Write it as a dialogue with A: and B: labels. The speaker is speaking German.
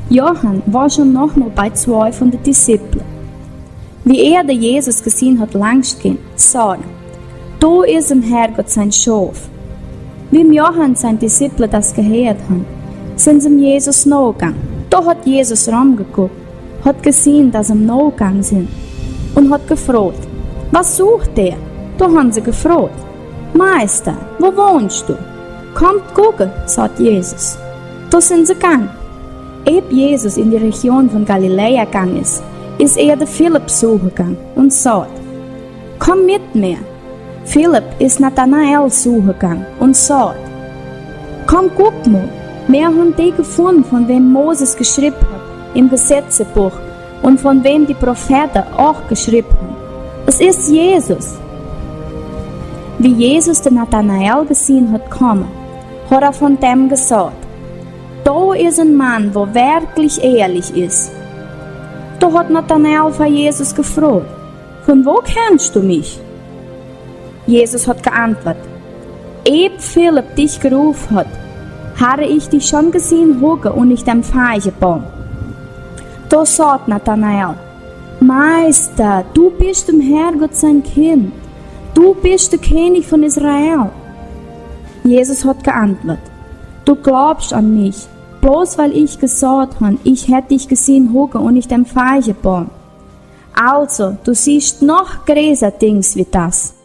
A: Johann war schon noch nur bei 2 von den Disciplen. Wie der Jesus gesehen hat langst gehen, sagt da ist im Herrgott sein Schaf. Wie im Johann sein Disciplen das gehört haben, sind sie Jesus nachgegangen. Da hat Jesus rumgeguckt, hat gesehen, dass sie nachgegangen sind und hat gefragt, was sucht der? Da haben sie gefragt, Meister, wo wohnst du? Kommt gucken, sagt Jesus. Da sind sie gegangen. Ehe Jesus in die Region von Galiläa gegangen ist der Philipp suchen gegangen und sagt, komm mit mir. Philipp ist Nathanael suchen gegangen und sagt, komm guck mal, wir haben die gefunden, von wem Moses geschrieben hat im Gesetzebuch und von wem die Propheten auch geschrieben haben. Es ist Jesus. Wie Jesus den Nathanael gesehen hat kommen, hat er von dem gesagt, da ist ein Mann, der wirklich ehrlich ist. Da hat Nathanael von Jesus gefragt, von wo kennst du mich? Jesus hat geantwortet, ehe Philipp dich gerufen hat, habe ich dich schon gesehen hocken und ich dem Feigenbaum. Da sagt Nathanael, Meister, du bist dem Herrgott sein Kind, du bist der König von Israel. Jesus hat geantwortet, du glaubst an mich, bloß weil ich gesagt habe, ich hätte dich gesehen hocken und ich dem Feigenbaum. Also, du siehst noch größer Dings wie das.